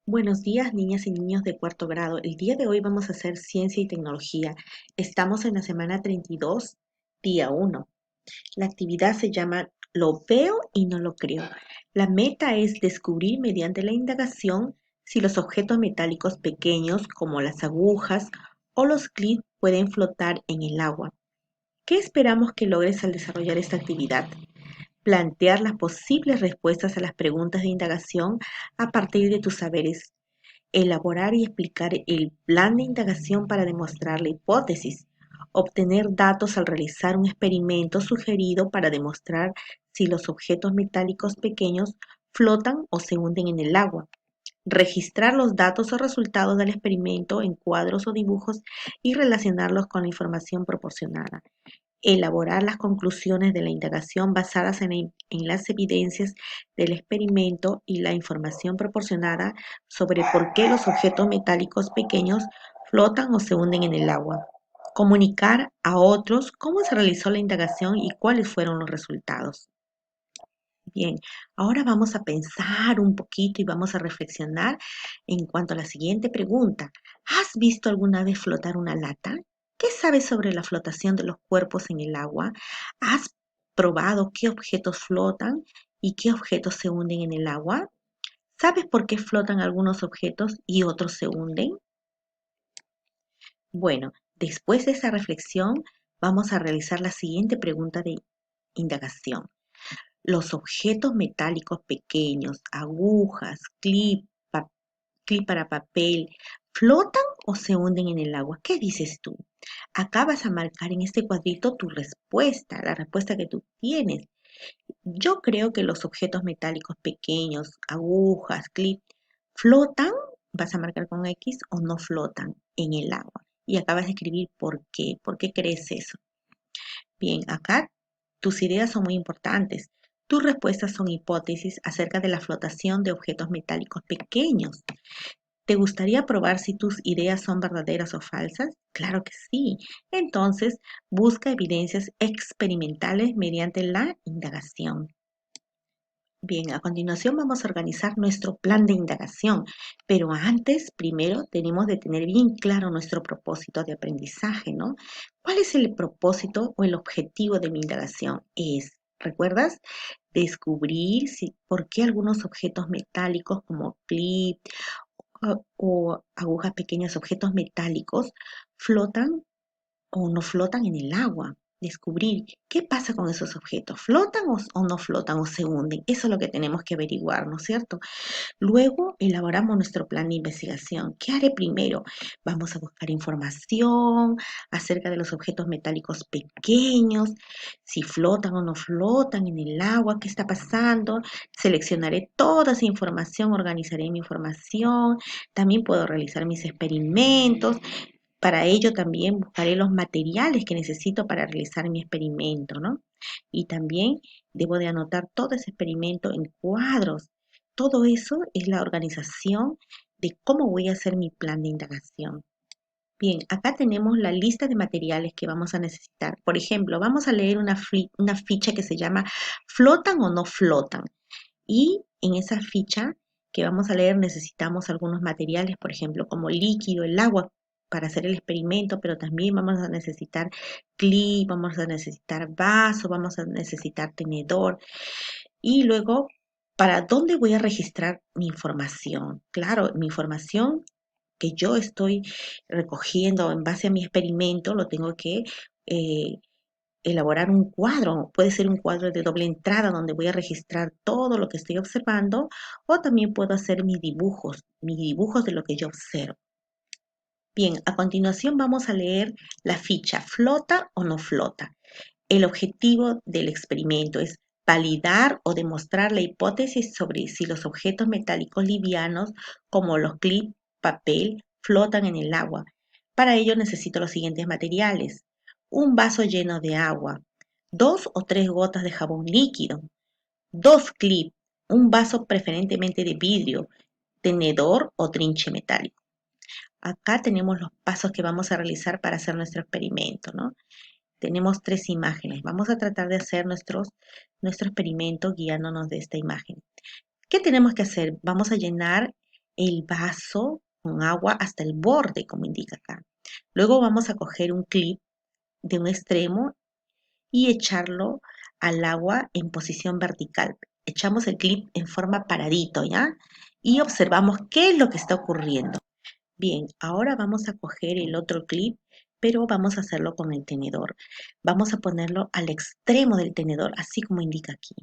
Buenos días, niñas y niños de cuarto grado. El día de hoy vamos a hacer ciencia y tecnología. Estamos en la semana 32, día 1. La actividad se llama Lo veo y no lo creo. La meta es descubrir mediante la indagación si los objetos metálicos pequeños como las agujas o los clips pueden flotar en el agua. ¿Qué esperamos que logres al desarrollar esta actividad? Plantear las posibles respuestas a las preguntas de indagación a partir de tus saberes, elaborar y explicar el plan de indagación para demostrar la hipótesis, obtener datos al realizar un experimento sugerido para demostrar si los objetos metálicos pequeños flotan o se hunden en el agua, registrar los datos o resultados del experimento en cuadros o dibujos y relacionarlos con la información proporcionada, elaborar las conclusiones de la indagación basadas en las evidencias del experimento y la información proporcionada sobre por qué los objetos metálicos pequeños flotan o se hunden en el agua. Comunicar a otros cómo se realizó la indagación y cuáles fueron los resultados. Bien, ahora vamos a pensar un poquito y vamos a reflexionar en cuanto a la siguiente pregunta. ¿Has visto alguna vez flotar una lata? ¿Qué sabes sobre la flotación de los cuerpos en el agua? ¿Has probado qué objetos flotan y qué objetos se hunden en el agua? ¿Sabes por qué flotan algunos objetos y otros se hunden? Bueno, después de esa reflexión, vamos a realizar la siguiente pregunta de indagación. Los objetos metálicos pequeños, agujas, clip para papel, ¿flotan o se hunden en el agua? ¿Qué dices tú? Acá vas a marcar en este cuadrito tu respuesta, la respuesta que tú tienes. Yo creo que los objetos metálicos pequeños, agujas, clip, ¿flotan? Vas a marcar con X o no flotan en el agua. Y acá vas a escribir por qué. ¿Por qué crees eso? Bien, acá tus ideas son muy importantes. Tus respuestas son hipótesis acerca de la flotación de objetos metálicos pequeños. ¿Te gustaría probar si tus ideas son verdaderas o falsas? Claro que sí. Entonces, busca evidencias experimentales mediante la indagación. Bien, a continuación vamos a organizar nuestro plan de indagación, pero antes, primero, tenemos de tener bien claro nuestro propósito de aprendizaje, ¿no? ¿Cuál es el propósito o el objetivo de mi indagación? ¿Recuerdas? Descubrir por qué algunos objetos metálicos como clip o agujas pequeñas, objetos metálicos, flotan o no flotan en el agua. Descubrir qué pasa con esos objetos, ¿flotan o no flotan o se hunden? Eso es lo que tenemos que averiguar, ¿no es cierto? Luego elaboramos nuestro plan de investigación. ¿Qué haré primero? Vamos a buscar información acerca de los objetos metálicos pequeños, si flotan o no flotan en el agua, qué está pasando. Seleccionaré toda esa información, organizaré mi información. También puedo realizar mis experimentos. Para ello también buscaré los materiales que necesito para realizar mi experimento, ¿no? Y también debo de anotar todo ese experimento en cuadros. Todo eso es la organización de cómo voy a hacer mi plan de indagación. Bien, acá tenemos la lista de materiales que vamos a necesitar. Por ejemplo, vamos a leer una ficha que se llama ¿flotan o no flotan? Y en esa ficha que vamos a leer necesitamos algunos materiales, por ejemplo, como líquido, el agua para hacer el experimento, pero también vamos a necesitar clip, vamos a necesitar vaso, vamos a necesitar tenedor. Y luego, ¿para dónde voy a registrar mi información? Claro, mi información que yo estoy recogiendo en base a mi experimento, lo tengo que eh, elaborar un cuadro. Puede ser un cuadro de doble entrada donde voy a registrar todo lo que estoy observando o también puedo hacer mis dibujos de lo que yo observo. Bien, a continuación vamos a leer la ficha ¿flota o no flota? El objetivo del experimento es validar o demostrar la hipótesis sobre si los objetos metálicos livianos como los clips, papel, flotan en el agua. Para ello necesito los siguientes materiales: un vaso lleno de agua, 2 o 3 gotas de jabón líquido, 2 clips, un vaso preferentemente de vidrio, tenedor o trinche metálico. Acá tenemos los pasos que vamos a realizar para hacer nuestro experimento, ¿no? Tenemos 3 imágenes. Vamos a tratar de hacer nuestro experimento guiándonos de esta imagen. ¿Qué tenemos que hacer? Vamos a llenar el vaso con agua hasta el borde, como indica acá. Luego vamos a coger un clip de un extremo y echarlo al agua en posición vertical. Echamos el clip en forma paradito, ¿ya? Y observamos qué es lo que está ocurriendo. Bien, ahora vamos a coger el otro clip, pero vamos a hacerlo con el tenedor. Vamos a ponerlo al extremo del tenedor, así como indica aquí.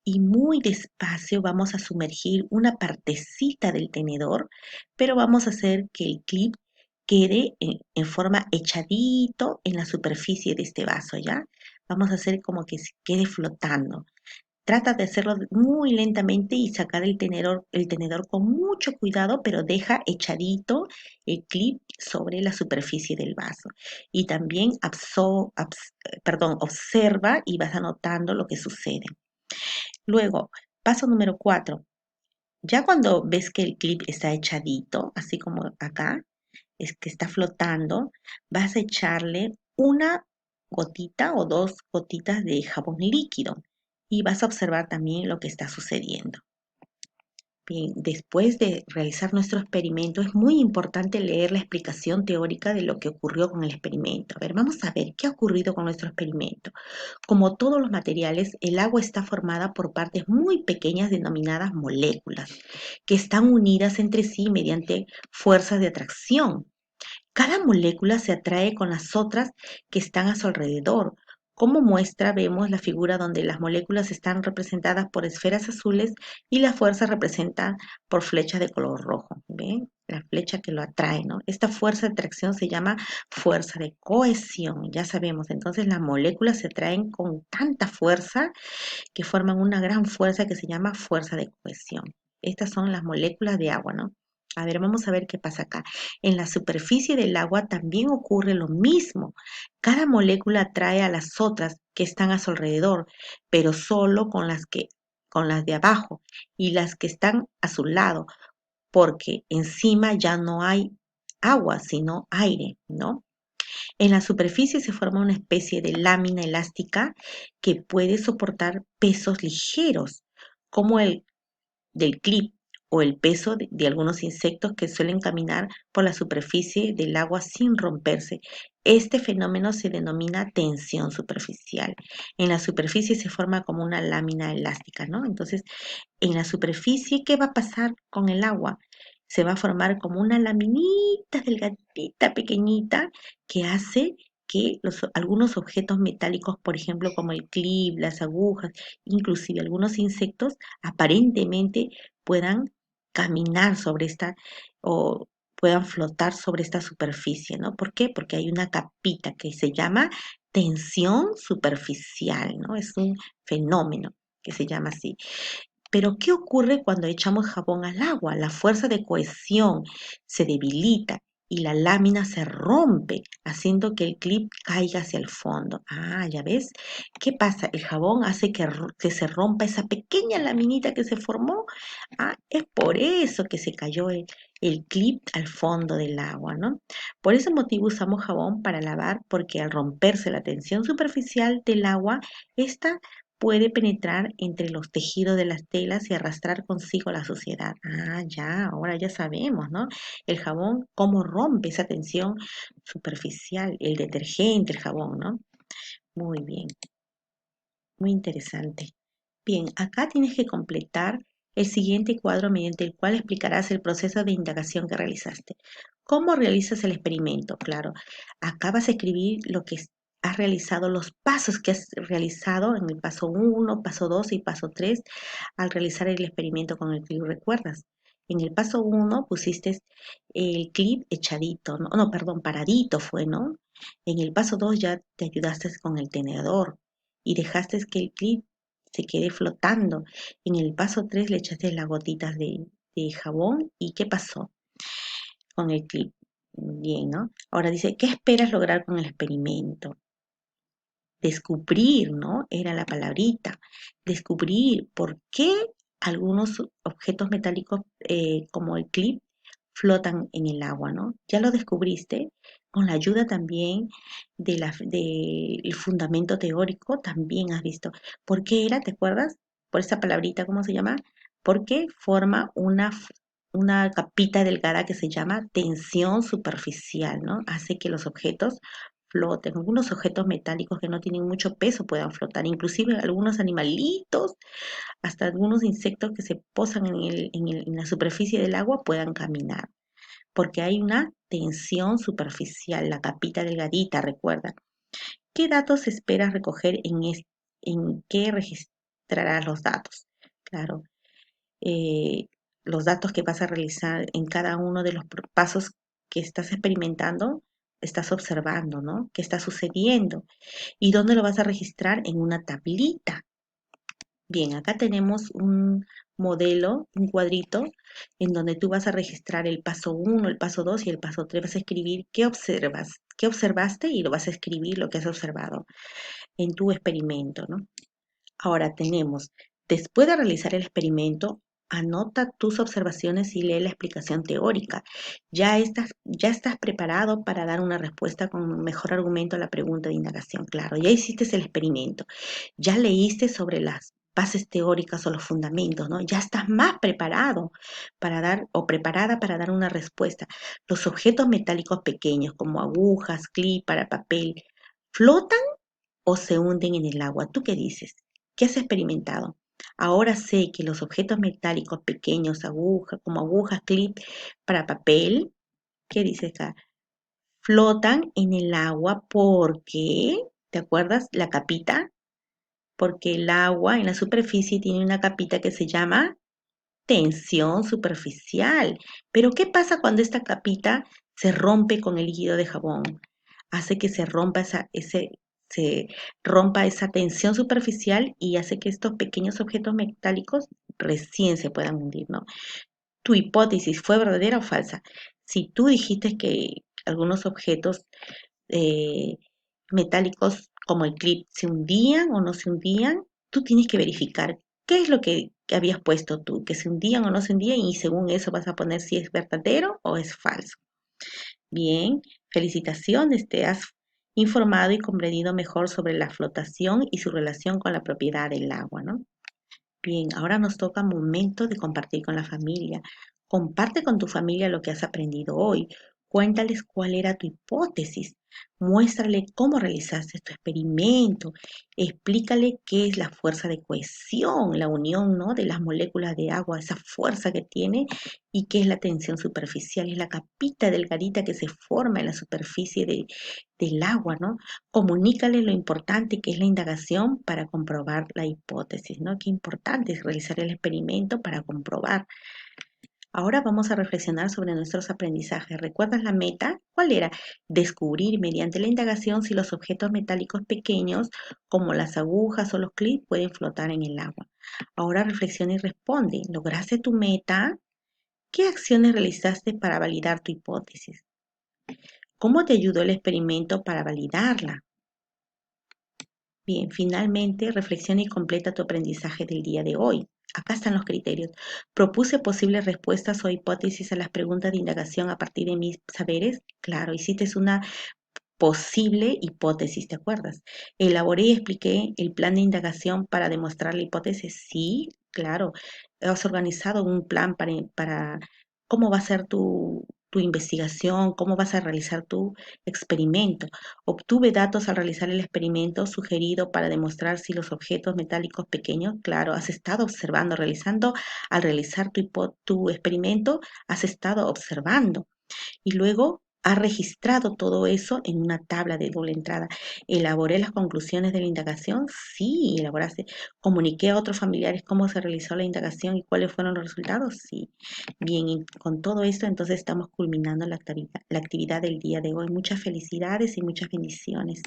Y muy despacio vamos a sumergir una partecita del tenedor, pero vamos a hacer que el clip quede en forma echadito en la superficie de este vaso, ¿ya? Vamos a hacer como que se quede flotando. Trata de hacerlo muy lentamente y sacar el tenedor con mucho cuidado, pero deja echadito el clip sobre la superficie del vaso. Y también observa y vas anotando lo que sucede. Luego, paso número 4. Ya cuando ves que el clip está echadito, así como acá, es que está flotando, vas a echarle una gotita o dos gotitas de jabón líquido y vas a observar también lo que está sucediendo. Bien, después de realizar nuestro experimento, es muy importante leer la explicación teórica de lo que ocurrió con el experimento. A ver, vamos a ver qué ha ocurrido con nuestro experimento. Como todos los materiales, el agua está formada por partes muy pequeñas denominadas moléculas, que están unidas entre sí mediante fuerzas de atracción. Cada molécula se atrae con las otras que están a su alrededor. Como muestra, vemos la figura donde las moléculas están representadas por esferas azules y las fuerzas representan por flechas de color rojo. ¿Ven? La flecha que lo atrae, ¿no? Esta fuerza de atracción se llama fuerza de cohesión. Ya sabemos, entonces las moléculas se atraen con tanta fuerza que forman una gran fuerza que se llama fuerza de cohesión. Estas son las moléculas de agua, ¿no? A ver, vamos a ver qué pasa acá. En la superficie del agua también ocurre lo mismo. Cada molécula atrae a las otras que están a su alrededor, pero solo con las de abajo y las que están a su lado, porque encima ya no hay agua, sino aire, ¿no? En la superficie se forma una especie de lámina elástica que puede soportar pesos ligeros, como el del clip o el peso de algunos insectos que suelen caminar por la superficie del agua sin romperse. Este fenómeno se denomina tensión superficial. En la superficie se forma como una lámina elástica, ¿no? Entonces, en la superficie, ¿qué va a pasar con el agua? Se va a formar como una laminita delgadita, pequeñita, que hace que algunos objetos metálicos, por ejemplo, como el clip, las agujas, inclusive algunos insectos, aparentemente puedan caminar sobre esta o puedan flotar sobre esta superficie, ¿no? ¿Por qué? Porque hay una capita que se llama tensión superficial, ¿no? Es un fenómeno que se llama así. Pero ¿qué ocurre cuando echamos jabón al agua? La fuerza de cohesión se debilita y la lámina se rompe, haciendo que el clip caiga hacia el fondo. Ah, ¿ya ves? ¿Qué pasa? El jabón hace que se rompa esa pequeña laminita que se formó. Ah, es por eso que se cayó el clip al fondo del agua, ¿no? Por ese motivo usamos jabón para lavar, porque al romperse la tensión superficial del agua, esta puede penetrar entre los tejidos de las telas y arrastrar consigo la suciedad. Ah, ya, ahora ya sabemos, ¿no? El jabón, cómo rompe esa tensión superficial, el detergente, el jabón, ¿no? Muy bien, muy interesante. Bien, acá tienes que completar el siguiente cuadro mediante el cual explicarás el proceso de indagación que realizaste. ¿Cómo realizas el experimento? Claro, acá vas a escribir lo que has realizado, los pasos que has realizado en el paso 1, paso 2 y paso 3 al realizar el experimento con el clip, ¿recuerdas? En el paso 1 pusiste el clip echadito, no, no, perdón, paradito fue, ¿no? En el paso 2 ya te ayudaste con el tenedor y dejaste que el clip se quede flotando. En el paso 3 le echaste las gotitas de jabón y ¿qué pasó con el clip? Bien, ¿no? Ahora dice, ¿qué esperas lograr con el experimento? Descubrir, ¿no? Era la palabrita. Descubrir por qué algunos objetos metálicos como el clip flotan en el agua, ¿no? Ya lo descubriste con la ayuda también del fundamento teórico, también has visto. ¿Por qué era? ¿Te acuerdas? Por esa palabrita, ¿cómo se llama? Porque forma una una capita delgada que se llama tensión superficial, ¿no? Hace que los objetos floten. Algunos objetos metálicos que no tienen mucho peso puedan flotar, inclusive algunos animalitos, hasta algunos insectos que se posan en la superficie del agua puedan caminar, porque hay una tensión superficial, la capita delgadita, recuerda. ¿Qué datos esperas recoger en qué registrarás los datos? Claro, eh, los datos que vas a realizar en cada uno de los pasos que estás experimentando, estás observando, ¿no? ¿Qué está sucediendo? ¿Y dónde lo vas a registrar? En una tablita. Bien, acá tenemos un modelo, un cuadrito, en donde tú vas a registrar el paso uno, el paso 2 y el paso 3. Vas a escribir qué observaste y lo vas a escribir lo que has observado en tu experimento, ¿no? Ahora tenemos, después de realizar el experimento, anota tus observaciones y lee la explicación teórica. Ya estás preparado para dar una respuesta con mejor argumento a la pregunta de indagación. Claro, ya hiciste el experimento, ya leíste sobre las bases teóricas o los fundamentos, ¿no? Ya estás más preparado para dar o preparada para dar una respuesta. Los objetos metálicos pequeños como agujas, clip para papel, ¿flotan o se hunden en el agua? ¿Tú qué dices? ¿Qué has experimentado? Ahora sé que los objetos metálicos pequeños, como agujas, clip para papel, ¿qué dices acá? Flotan en el agua porque, ¿te acuerdas? La capita, porque el agua en la superficie tiene una capita que se llama tensión superficial. Pero ¿qué pasa cuando esta capita se rompe con el líquido de jabón? Hace que se rompa esa tensión superficial y hace que estos pequeños objetos metálicos recién se puedan hundir, ¿no? ¿Tu hipótesis fue verdadera o falsa? Si tú dijiste que algunos objetos eh, metálicos como el clip se hundían o no se hundían, tú tienes que verificar qué es lo que habías puesto tú, que se hundían o no se hundían, y según eso vas a poner si es verdadero o es falso. Bien, felicitaciones, te has informado y comprendido mejor sobre la flotación y su relación con la propiedad del agua, ¿no? Bien, ahora nos toca momento de compartir con la familia. Comparte con tu familia lo que has aprendido hoy. Cuéntales cuál era tu hipótesis. Muéstrale cómo realizaste tu experimento. Explícale qué es la fuerza de cohesión, la unión, ¿no?, de las moléculas de agua, esa fuerza que tiene, y qué es la tensión superficial. Es la capita delgadita que se forma en la superficie del agua, ¿no? Comunícale lo importante que es la indagación para comprobar la hipótesis, ¿no? Qué importante es realizar el experimento para comprobar. Ahora vamos a reflexionar sobre nuestros aprendizajes. ¿Recuerdas la meta? ¿Cuál era? Descubrir mediante la indagación si los objetos metálicos pequeños, como las agujas o los clips, pueden flotar en el agua. Ahora reflexiona y responde. ¿Lograste tu meta? ¿Qué acciones realizaste para validar tu hipótesis? ¿Cómo te ayudó el experimento para validarla? Bien, finalmente reflexiona y completa tu aprendizaje del día de hoy. Acá están los criterios. Propuse posibles respuestas o hipótesis a las preguntas de indagación a partir de mis saberes. Claro, hiciste una posible hipótesis, ¿te acuerdas? Elaboré y expliqué el plan de indagación para demostrar la hipótesis. Sí, claro. Has organizado un plan para cómo va a ser tu investigación, cómo vas a realizar tu experimento. Obtuve datos al realizar el experimento sugerido para demostrar si los objetos metálicos pequeños, claro, has estado observando, al realizar tu experimento, has estado observando y luego ha registrado todo eso en una tabla de doble entrada. ¿Elaboré las conclusiones de la indagación? Sí, elaboraste. ¿Comuniqué a otros familiares cómo se realizó la indagación y cuáles fueron los resultados? Sí. Bien, y con todo esto entonces estamos culminando la actividad del día de hoy. Muchas felicidades y muchas bendiciones.